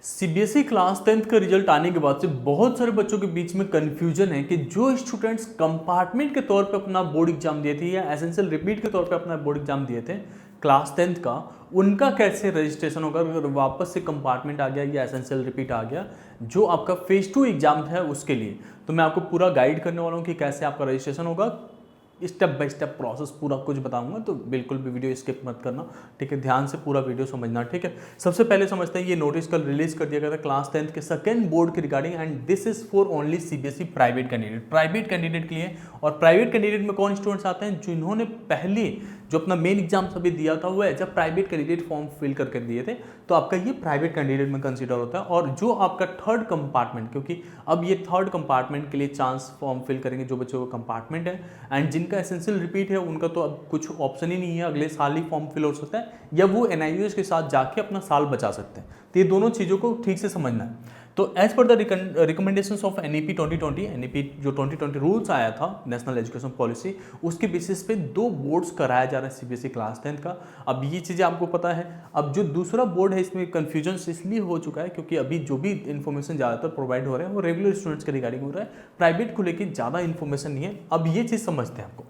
CBSE class 10th का result आने के बाद से बहुत सारे बच्चों के बीच में कंफ्यूजन है कि जो स्टूडेंट्स कंपार्टमेंट के तौर पे अपना बोर्ड एग्जाम दिए थे या एसेंशियल रिपीट के तौर पे अपना बोर्ड एग्जाम दिए थे क्लास 10th का, उनका कैसे रजिस्ट्रेशन होगा अगर वापस से कंपार्टमेंट आ गया या एसेंशियल रिपीट आ गया जो आपका फेज 2 एग्जाम है उसके लिए। तो मैं आपको पूरा गाइड करने वाला हूँ कि कैसे आपका रजिस्ट्रेशन होगा, स्टेप बाय स्टेप प्रोसेस पूरा कुछ बताऊंगा, तो बिल्कुल भी वीडियो स्किप मत करना, ठीक है। ध्यान से पूरा वीडियो समझना, ठीक है। सबसे पहले समझते हैं, ये नोटिस कल रिलीज कर दिया गया था क्लास 10th के सेकंड बोर्ड के regarding, and this is for only CBSE private candidate के लिए। और प्राइवेट कैंडिडेट में कौन स्टूडेंट्स आते हैं, जिन्होंने पहले जो अपना मेन एग्जाम अभी दिया था वो as a private candidate form fill करके दिए थे, तो आपका ये प्राइवेट कैंडिडेट में कंसीडर होता है। और जो आपका थर्ड कंपार्टमेंट, क्योंकि अब ये थर्ड कंपार्टमेंट के लिए चांस फॉर्म फिल करेंगे जो बच्चों का कंपार्टमेंट है, एंड जिनका एसेंशियल रिपीट है उनका तो अब कुछ ऑप्शन ही नहीं है, अगले साल ही फॉर्म फिल हो सकता है या वो एनआईयूएस के साथ जाके अपना साल बचा सकते हैं। तो ये दोनों चीज़ों को ठीक से समझना है। तो as per the recommendations of NEP 2020, NEP जो 2020 रूल्स आया था नेशनल एजुकेशन पॉलिसी, उसके बेसिस पे 2 बोर्ड्स कराया जा रहा है सीबीएसई क्लास 10th का। अब ये चीज़ें आपको पता है। अब जो दूसरा बोर्ड है इसमें कन्फ्यूजन इसलिए हो चुका है क्योंकि अभी जो भी इन्फॉर्मेशन ज़्यादातर प्रोवाइड हो रहे हैं वो रेगुलर स्टूडेंट्स के रिगार्डिंग हो रहा है, प्राइवेट को लेकर ज़्यादा इन्फॉर्मेशन नहीं है। अब ये चीज़ समझते हैं, आपको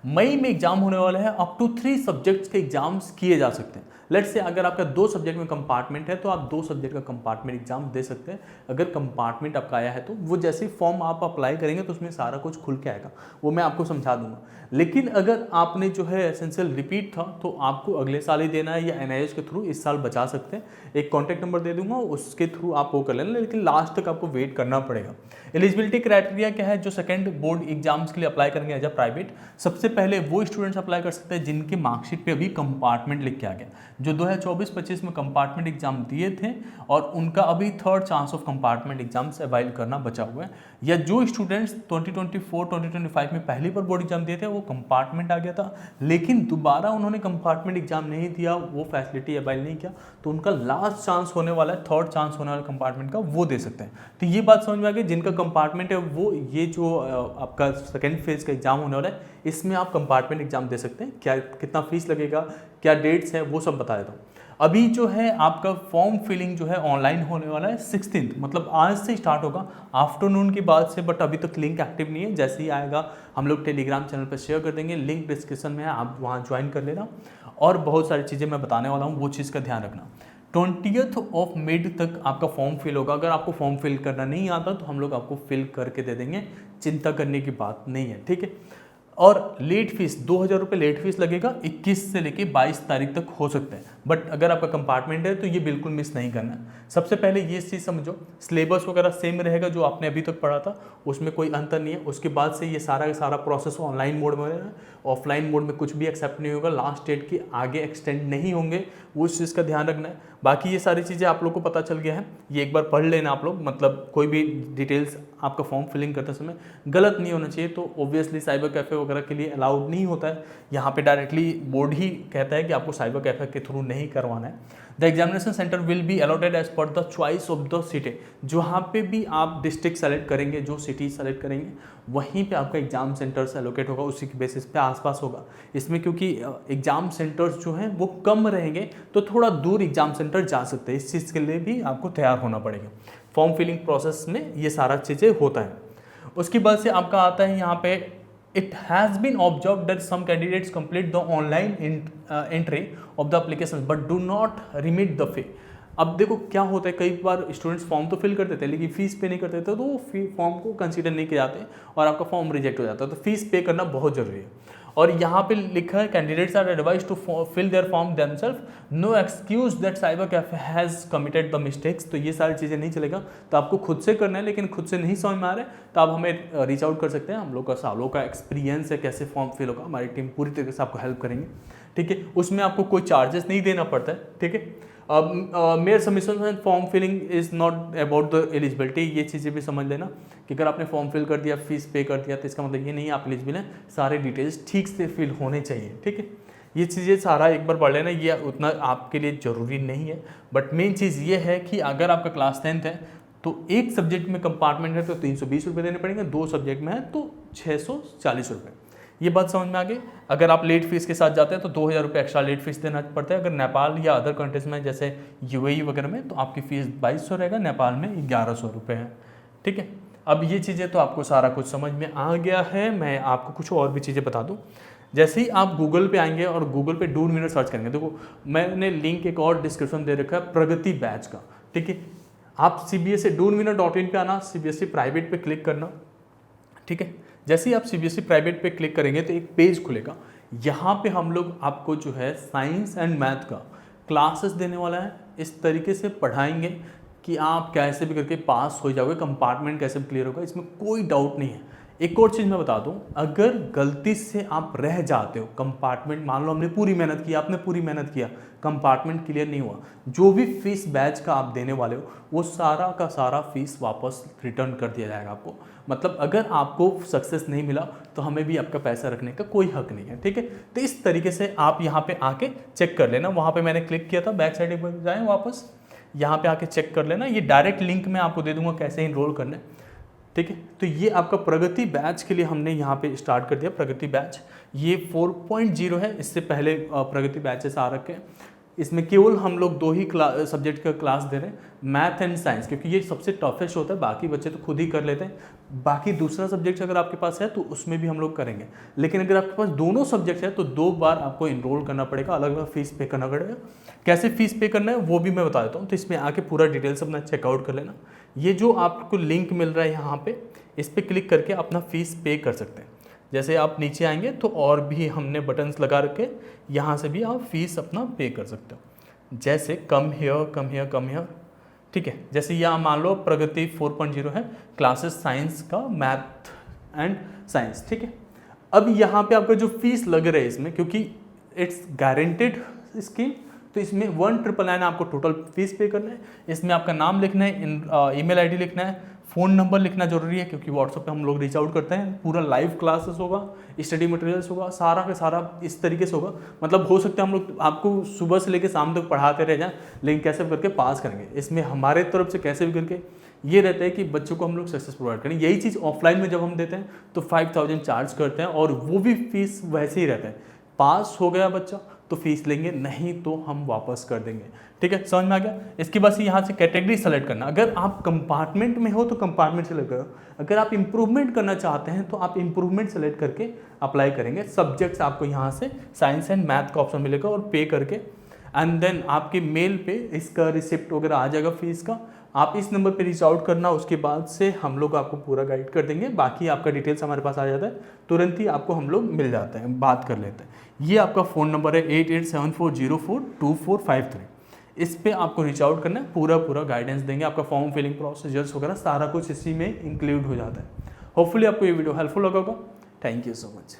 मई में एग्जाम होने वाला है, अप टू 3 सब्जेक्ट्स के एग्जाम्स किए जा सकते हैं। लेट्स से अगर आपका 2 सब्जेक्ट में कंपार्टमेंट है तो आप 2 सब्जेक्ट का कंपार्टमेंट एग्जाम दे सकते हैं। अगर कंपार्टमेंट आपका आया है तो वो जैसे फॉर्म आप अप्लाई करेंगे तो उसमें सारा कुछ खुल के आएगा, वो मैं आपको समझा दूंगा। लेकिन अगर आपने जो है एसेंशियल रिपीट था तो आपको अगले साल ही देना है या एनआईएस के थ्रू इस साल बचा सकते हैं। एक कॉन्टैक्ट नंबर दे दूंगा, उसके थ्रू आप वो कर लेना, लेकिन लास्ट तक आपको वेट करना पड़ेगा। एलिजिबिलिटी क्राइटेरिया क्या है, जो सेकंड बोर्ड एग्जाम्स के लिए अप्लाई करेंगे एज अ प्राइवेट, सबसे पहले वो स्टूडेंट्स अप्लाई कर सकते हैं जिनकी मार्कशीट पे अभी कंपार्टमेंट लिख के आ गया, जो 2024-25 में कंपार्टमेंट एग्जाम दिए थे और उनका अभी third chance of compartment exams avail करना बचा हुआ है, या जो स्टूडेंट्स 2024-2025 में पहली बार बोर्ड एग्जाम दिए थे वो कंपार्टमेंट आ गया था लेकिन दोबारा उन्होंने कंपार्टमेंट एग्जाम नहीं दिया, वो फैसिलिटी अवाइल नहीं किया, तो उनका लास्ट चांस होने वाला है, थर्ड चांस होने वाला कंपार्टमेंट का, वो दे सकते हैं। तो ये बात समझ में आ गई, जिनका कंपार्टमेंट है वो ये जो आपका सेकेंड फेज का एग्जाम होने वाला है इसमें आप कंपार्टमेंट एग्जाम दे सकते हैं। क्या कितना फीस लगेगा, क्या डेट्स हैं, वो सब बता देता हूँ। अभी जो है आपका फॉर्म फिलिंग जो है ऑनलाइन होने वाला है 16th, मतलब आज से स्टार्ट होगा आफ्टरनून के बाद से, बट अभी तक लिंक एक्टिव नहीं है। जैसे ही आएगा हम लोग टेलीग्राम चैनल पर शेयर कर देंगे, लिंक डिस्क्रिप्शन में है, आप वहाँ ज्वाइन कर लेना। और बहुत सारी चीज़ें मैं बताने वाला हूँ, वो चीज़ का ध्यान रखना। 20th ऑफ मिड तक आपका फॉर्म फिल होगा। अगर आपको फॉर्म फिल करना नहीं आता तो हम लोग आपको फिल करके दे देंगे, चिंता करने की बात नहीं है, ठीक है। और लेट फीस 2000 रुपये लेट फीस लगेगा, 21 से लेके 22 तारीख तक हो सकता है, बट अगर आपका कंपार्टमेंट है तो ये बिल्कुल मिस नहीं करना है। सबसे पहले ये चीज़ समझो, सिलेबस वगैरह सेम रहेगा जो आपने अभी तक पढ़ा था, उसमें कोई अंतर नहीं है। उसके बाद से ये सारा का सारा प्रोसेस ऑनलाइन मोड में है, ऑफलाइन मोड में कुछ भी एक्सेप्ट नहीं होगा, लास्ट डेट के आगे एक्सटेंड नहीं होंगे, वो उस चीज़ का ध्यान रखना है। बाकी ये सारी चीज़ें आप लोग को पता चल गया है, ये एक बार पढ़ लेना आप लोग, मतलब कोई भी डिटेल्स आपका फॉर्म फिलिंग करते समय गलत नहीं होना चाहिए। तो ऑब्वियसली साइबर कैफ़े वगैरह के लिए अलाउड नहीं होता है, यहाँ पे डायरेक्टली बोर्ड ही कहता है कि आपको साइबर कैफ़े के थ्रू नहीं करवाना है। The examination centre will be allotted as per the choice of the city, जहाँ पे भी आप डिस्ट्रिक्ट सेलेक्ट करेंगे, जो सिटी सेलेक्ट करेंगे वहीं पे आपका एग्जाम सेंटर से एलोकेट होगा, उसी के बेसिस पे आसपास होगा। इसमें क्योंकि एग्जाम सेंटर्स जो हैं वो कम रहेंगे तो थोड़ा दूर एग्जाम सेंटर जा सकते हैं, इस चीज़ के लिए भी आपको तैयार होना पड़ेगा। फॉर्म फिलिंग प्रोसेस में ये सारा चीज़ें होता है। उसके बाद से आपका आता है यहाँ पे, it has been observed that some candidates complete the online entry of the applications but do not remit the fee। अब देखो क्या होता है, कई बार स्टूडेंट्स फॉर्म तो फिल कर देते हैं लेकिन फीस पे नहीं करते थे, तो वो फॉर्म को कंसीडर नहीं किए जाते और आपका फॉर्म रिजेक्ट हो जाता है, तो फीस पे करना बहुत जरूरी है। और यहाँ पे लिखा है, candidates are advised to fill their form themselves, no excuse that cyber cafe has committed the mistakes. तो ये सारी चीज़ें नहीं चलेगा, तो आपको खुद से करना है, लेकिन खुद से नहीं समझ में आ रहा है तो आप हमें रीच आउट कर सकते हैं। हम लोग का सालों का एक्सपीरियंस है कैसे फॉर्म फिल होगा, हमारी टीम पूरी तरीके से आपको हेल्प करेंगे, ठीक है। उसमें आपको कोई चार्जेस नहीं देना पड़ता है, ठीक है। Mere submission and form filling is not about the eligibility, ये चीज़ें भी समझ लेना कि अगर आपने फॉर्म फिल कर दिया, फीस पे कर दिया, तो इसका मतलब ये नहीं आप एलिजिबल हैं, सारे डिटेल्स ठीक से फिल होने चाहिए, ठीक है। ये चीज़ें सारा एक बार पढ़ लेना, ये उतना आपके लिए ज़रूरी नहीं है, बट मेन चीज़ ये है कि अगर आपका क्लास 10th है तो एक सब्जेक्ट में कंपार्टमेंट है तो 320 रुपये देने पड़ेंगे, 2 सब्जेक्ट में है तो 640 रुपये। ये बात समझ में आ गई। अगर आप लेट फीस के साथ जाते हैं तो 2,000 रुपये एक्स्ट्रा लेट फीस देना पड़ता है। अगर नेपाल या अदर कंट्रीज में जैसे यूएई वगैरह में तो आपकी फ़ीस 2,200 रहेगा, नेपाल में 1,100 रुपये है। ठीक है, अब ये चीज़ें तो आपको सारा कुछ समझ में आ गया है। मैं आपको कुछ और भी चीज़ें बता दूँ। जैसे ही आप गूगल पे आएंगे और गूगल पे डूड विनर सर्च करेंगे, देखो मैंने लिंक एक और डिस्क्रिप्शन दे रखा है प्रगति बैच का। ठीक है, आप CBSE doonwinner.in पे आना, CBSE प्राइवेट पे क्लिक करना। ठीक है, जैसे ही आप CBSE प्राइवेट पे क्लिक करेंगे तो एक पेज खुलेगा। यहाँ पे हम लोग आपको जो है साइंस एंड मैथ का क्लासेस देने वाला है। इस तरीके से पढ़ाएंगे कि आप कैसे भी करके पास हो जाओगे, कंपार्टमेंट कैसे भी क्लियर होगा, इसमें कोई डाउट नहीं है। एक और चीज़ मैं बता दूं, अगर गलती से आप रह जाते हो कंपार्टमेंट, मान लो हमने पूरी मेहनत की, आपने पूरी मेहनत किया, कंपार्टमेंट क्लियर नहीं हुआ, जो भी फीस बैच का आप देने वाले हो वो सारा का सारा फीस वापस रिटर्न कर दिया जाएगा आपको। मतलब अगर आपको सक्सेस नहीं मिला तो हमें भी आपका पैसा रखने का कोई हक नहीं है। ठीक है, तो इस तरीके से आप यहाँ पे आके चेक कर लेना। वहाँ पे मैंने क्लिक किया था, बैक साइड पर जाएँ वापस, यहाँ पे आके चेक कर लेना। ये डायरेक्ट लिंक मैं आपको दे दूंगा कैसे इनरोल करना है। ठीक है, तो ये आपका प्रगति बैच के लिए हमने यहाँ पे स्टार्ट कर दिया। प्रगति बैच ये 4.0 है। इससे पहले प्रगति बैचेस आ रखे हैं। इसमें केवल हम लोग 2 ही सब्जेक्ट का क्लास दे रहे हैं, मैथ एंड साइंस, क्योंकि ये सबसे टफेस्ट होता है। बाकी बच्चे तो खुद ही कर लेते हैं। बाकी दूसरा सब्जेक्ट अगर आपके पास है तो उसमें भी हम लोग करेंगे। लेकिन अगर आपके पास दोनों सब्जेक्ट है तो 2 बार आपको इनरोल करना पड़ेगा, अलग अलग फीस पे करना पड़ेगा। कैसे फीस पे करना है वो भी मैं बता देता हूँ। तो इसमें आके पूरा डिटेल्स अपना चेकआउट कर लेना। ये जो आपको लिंक मिल रहा है यहाँ पे, इस पर क्लिक करके अपना फीस पे कर सकते हैं। जैसे आप नीचे आएंगे तो और भी हमने बटन्स लगा रखे, यहाँ से भी आप फीस अपना पे कर सकते हो। जैसे come here come here come here. ठीक है, जैसे यहाँ मान लो प्रगति 4.0 है, क्लासेस साइंस का, मैथ एंड साइंस। ठीक है, अब यहाँ पे आपका जो फीस लग रहा है इसमें, क्योंकि इट्स गारंटेड स्कीम, तो इसमें 1,999 आपको टोटल फीस पे करना है। इसमें आपका नाम लिखना है, ईमेल आईडी लिखना है, फ़ोन नंबर लिखना जरूरी है, क्योंकि व्हाट्सएप पे हम लोग रीच आउट करते हैं। पूरा लाइव क्लासेस होगा, स्टडी मटेरियल्स होगा, सारा का सारा इस तरीके से होगा। मतलब हो सकता है हम लोग आपको सुबह से लेकर शाम तक पढ़ाते रह जाएं, लेकिन कैसे भी करके पास करेंगे। इसमें हमारे तरफ से कैसे भी करके ये रहता है कि बच्चों को हम लोग सक्सेस प्रोवाइड करें। यही चीज़ ऑफलाइन में जब हम देते हैं तो 5,000 चार्ज करते हैं, और वो भी फीस वैसे ही रहता है। पास हो गया बच्चा तो फीस लेंगे, नहीं तो हम वापस कर देंगे। ठीक है, समझ में आ गया। इसके बाद से यहाँ से कैटेगरी सेलेक्ट करना। अगर आप कंपार्टमेंट में हो तो कंपार्टमेंट सेलेक्ट करो। अगर आप इंप्रूवमेंट करना चाहते हैं तो आप इंप्रूवमेंट सेलेक्ट करके अप्लाई करेंगे। सब्जेक्ट्स आपको यहाँ से साइंस एंड मैथ का ऑप्शन मिलेगा, और पे करके एंड देन आपके मेल पे इसका रिसिप्ट वगैरह आ जाएगा फीस का। आप इस नंबर पे रीच आउट करना, उसके बाद से हम लोग आपको पूरा गाइड कर देंगे। बाकी आपका डिटेल्स हमारे पास आ जाता है, तुरंत ही आपको हम लोग मिल जाते हैं, बात कर लेते हैं। ये आपका फ़ोन नंबर है 8874042453। इस पे आपको रीच आउट करना है, पूरा गाइडेंस देंगे। आपका फॉर्म फिलिंग प्रोसीजर्स वगैरह सारा कुछ इसी में इंक्लूड हो जाता है। होपफुली आपको ये वीडियो हेल्पफुल लगा होगा। Thank you so much.